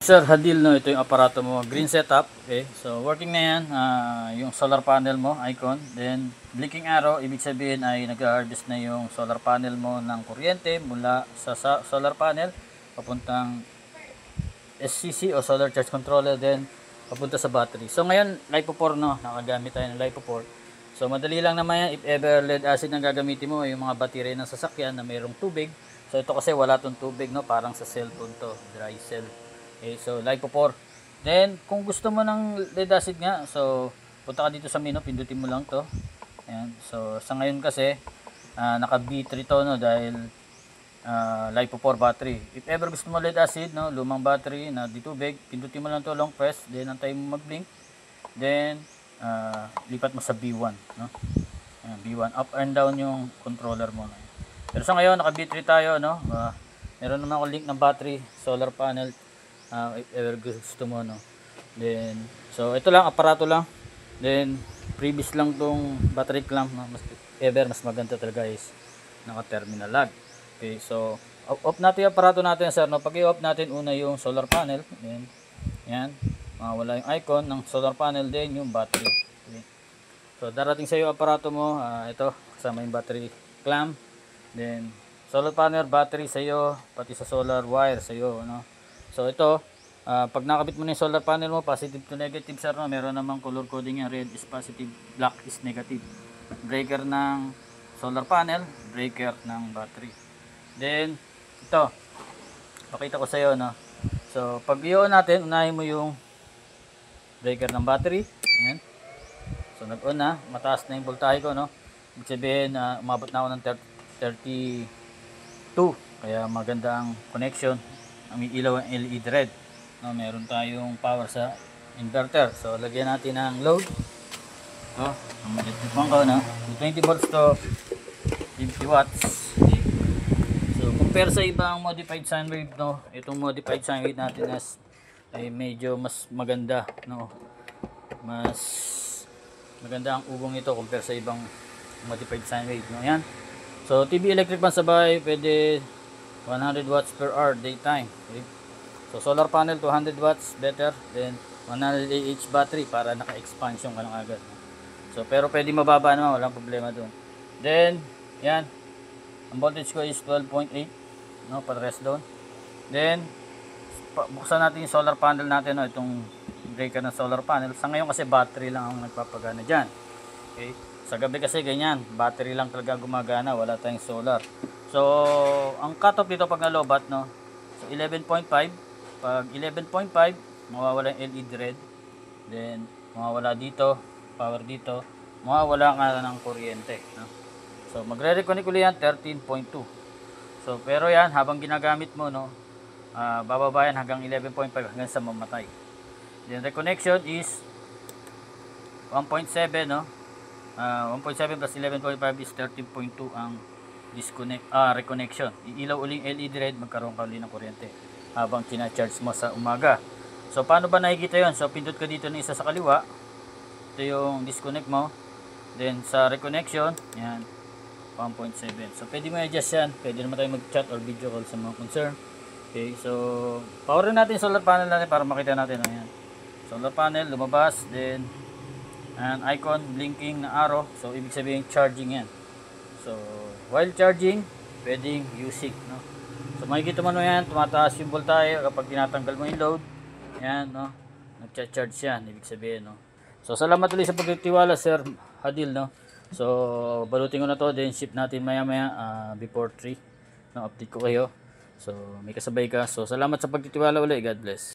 Sir Hadil, no, ito yung aparato mo, green setup. Okay, so working na yan. Yung solar panel mo, icon. Then blinking arrow, ibig sabihin ay nag-harvest na yung solar panel mo ng kuryente mula sa solar panel papuntang SCC o solar charge controller, then papunta sa battery. So ngayon, LiPo4, no, nakagamit tayo ng LiPo4. So madali lang naman yan. If ever lead acid ang gagamitin mo, yung mga baterya ng sasakyan na mayroong tubig. So ito kasi wala tong tubig, no, parang sa cellphone to, dry cell. Okay, so LiPo4. Then kung gusto mo ng lead acid nga, so punta ka dito sa menu, pindutin mo lang to. Ayan. So sa ngayon kasi naka B3 to, no, dahil LiPo4 battery. If ever gusto mo lead acid, no, lumang battery na di tubig, pindutin mo lang to, long press, then antayin mo mag-blink. Then lipat mo sa B1, no. Ayan, B1, up and down yung controller mo. Pero sa ngayon naka B3 tayo, no. Meron naman ako link ng battery, solar panel. If ever gusto mo, no. Then so ito lang, aparato lang. Then previous lang tong battery clamp, no. Mas maganda talaga is naka terminal lag. Okay, so off natin yung aparato natin, sir, no. Pag i-off natin, una yung solar panel, then yan, wala yung icon ng solar panel, then yung battery. Okay. So darating sa iyo aparato mo, ito kasama yung battery clamp, then solar panel, battery sa iyo, pati sa solar wire sa iyo, no. So ito, pag nakabit mo na yung solar panel mo, positive to negative, sir, no. Meron namang color coding yan, red is positive, black is negative. Breaker ng solar panel, breaker ng battery. Then ito, pakita ko sa iyo, no. So pag i-on natin, unahin mo yung breaker ng battery. Ayan. So nag-on na, mataas na yung voltahe ko, no. Ibig sabihin, umabot na ako ng 32. Kaya maganda ang connection. Ang ilaw ang LED red, no. Meron tayong power sa inverter. So lagyan natin ng load. Ito, ang electric fan ko, no. 20 volts to 50 watts. Okay. So compare sa ibang modified sine wave, no, itong modified sine wave natin ay medyo mas maganda, no. Mas maganda ang ubong nito compare sa ibang modified sine wave, no. Yan. So TV electric fan sabay, pwede 100 watts per hour daytime. Okay. So solar panel 200 watts better, then 100 Ah battery para naka-expansion ka lang agad. So pero pwede mababa naman, walang problema doon. Then yan, ang voltage ko is 12.8, no, pa-rest down. Then buksan natin yung solar panel natin, no, itong breaker ng solar panel. Sa ngayon kasi battery lang ang nagpapagana diyan. Okay? Sa gabi kasi ganyan, battery lang talaga gumagana, wala tayong solar. So ang cutoff dito pag nalobat, no, so 11.5. Pag 11.5, mawawala yung LED red. Then mawawala dito, power dito, mawawala nga ng kuryente, no. So magre-reconnect ulit yan 13.2. So pero yan, habang ginagamit mo, no, bababa yan hanggang 11.5 hanggang sa mamatay. Then reconnection is 1.7, no. 1.7 plus 11.5 is 13.2 ang reconnection. Iilaw uling LED red, magkaroon ka ulit ng kuryente habang kina-charge mo sa umaga. So paano ba nakikita yon? So pindot ka dito ng isa sa kaliwa. Ito yung disconnect mo. Then sa reconnection, yan, 1.7. So pwede mo i-adjust yan. Pwede naman tayo mag-chat or video call sa mga concern. Okay, so power natin solar panel natin para makita natin. Ayan. Solar panel, lumabas. Then an icon, blinking na arrow. So ibig sabihin charging yan. So while charging, pwedeng using, no. So makikita mo yan, tumataas yung voltahe kapag tinatanggal mo yung load. Yan, no. Nagcha-charge yan, ibig sabihin, no. So salamat ulit sa pagtitiwala, Sir Hadil, no. So balutin ko na to, then ship natin maya-maya before 3. No, update ko kayo. So may kasabay ka. So salamat sa pagtitiwala ulit. God bless.